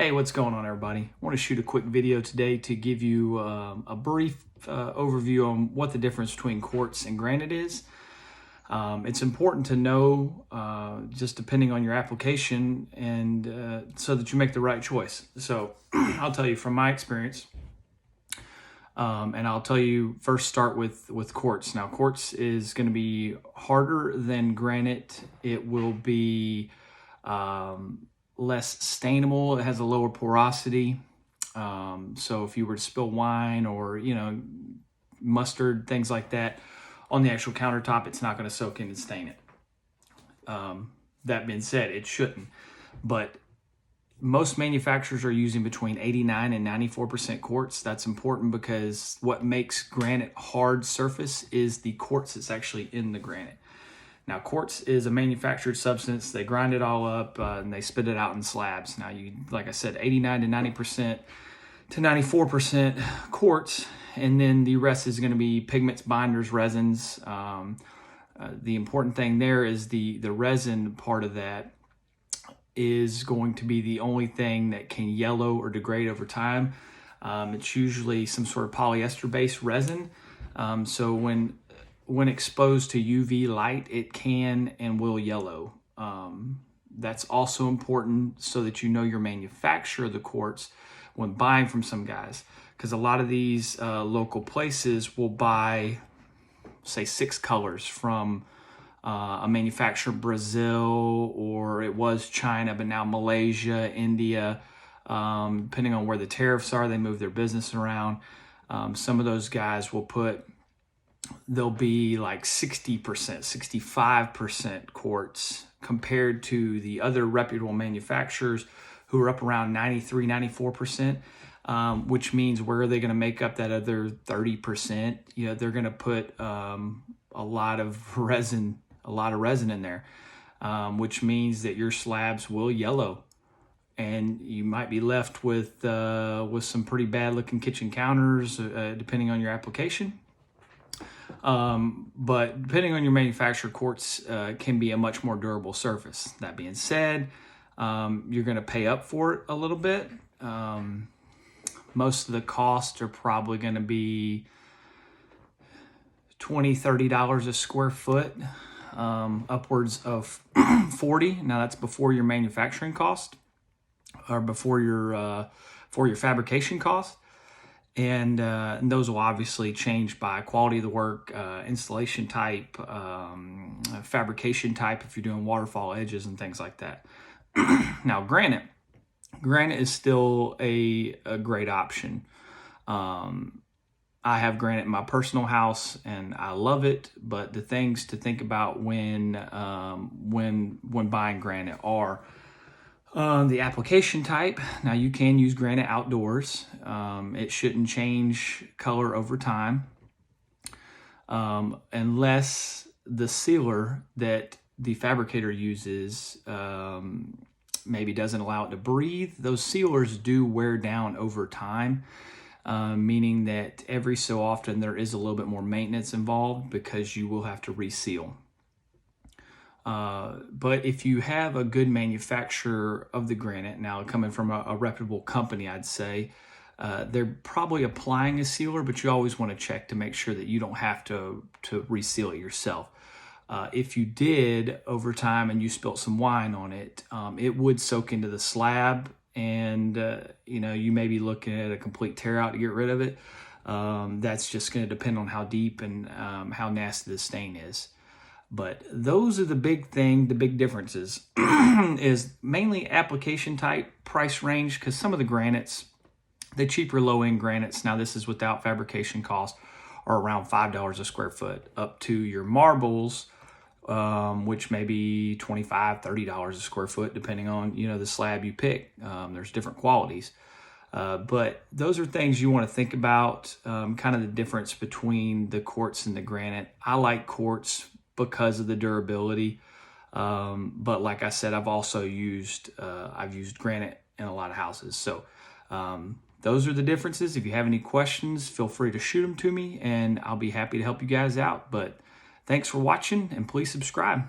Hey, what's going on, everybody? I want to shoot a quick video today to give you a brief overview on what the difference between quartz and granite is. It's important to know, just depending on your application, and so that you make the right choice. So I'll tell you from my experience, and I'll tell you first start with quartz. Now, quartz is going to be harder than granite. It will be less stainable. It has a lower porosity. So if you were to spill wine or, mustard, things like that on the actual countertop, it's not going to soak in and stain it. That being said, it shouldn't. But most manufacturers are using between 89 and 94% quartz. That's important because what makes granite hard surface is the quartz that's actually in the granite. Now, quartz is a manufactured substance. They grind it all up and they spit it out in slabs. Now, like I said, 89 to 90% to 94% quartz, and then the rest is going to be pigments, binders, resins. The important thing there is the resin part of that is going to be the only thing that can yellow or degrade over time. It's usually some sort of polyester-based resin. So when exposed to UV light, it can and will yellow. That's also important so that you know your manufacturer of the quartz when buying from some guys, because a lot of these local places will buy, say, 6 colors from a manufacturer, Brazil, or it was China, but now Malaysia, India. Depending on where the tariffs are, they move their business around. Some of those guys will they'll be like 60%, 65% quartz compared to the other reputable manufacturers who are up around 93, 94%, which means where are they going to make up that other 30%? They're going to put a lot of resin in there, which means that your slabs will yellow, and you might be left with some pretty bad looking kitchen counters, depending on your application. But depending on your manufacturer, quartz can be a much more durable surface. That being said, you're going to pay up for it a little bit. Most of the costs are probably going to be $20, $30 a square foot, upwards of $40. Now that's before your manufacturing cost or before your fabrication cost. And those will obviously change by quality of the work, installation type, fabrication type, if you're doing waterfall edges and things like that. Now, granite is still a great option. I have granite in my personal house and I love it, but the things to think about when buying granite are the application type. Now, you can use granite outdoors. It shouldn't change color over time, unless the sealer that the fabricator uses maybe doesn't allow it to breathe. Those sealers do wear down over time, meaning that every so often there is a little bit more maintenance involved because you will have to reseal. But if you have a good manufacturer of the granite, now coming from a reputable company, I'd say, they're probably applying a sealer, but you always want to check to make sure that you don't have to reseal it yourself. If you did over time and you spilt some wine on it, it would soak into the slab, and you may be looking at a complete tear out to get rid of it. That's just going to depend on how deep and how nasty the stain is. But those are the big differences is mainly application type, price range, because some of the granites, the cheaper low-end granites, now this is without fabrication cost, are around $5 a square foot, up to your marbles, which may be $25, $30 a square foot, depending on, the slab you pick. There's different qualities. But those are things you want to think about, kind of the difference between the quartz and the granite. I like quartz because of the durability, but like I said, I've also used granite in a lot of houses. So those are the differences. If you have any questions, feel free to shoot them to me and I'll be happy to help you guys out. But thanks for watching, and please subscribe.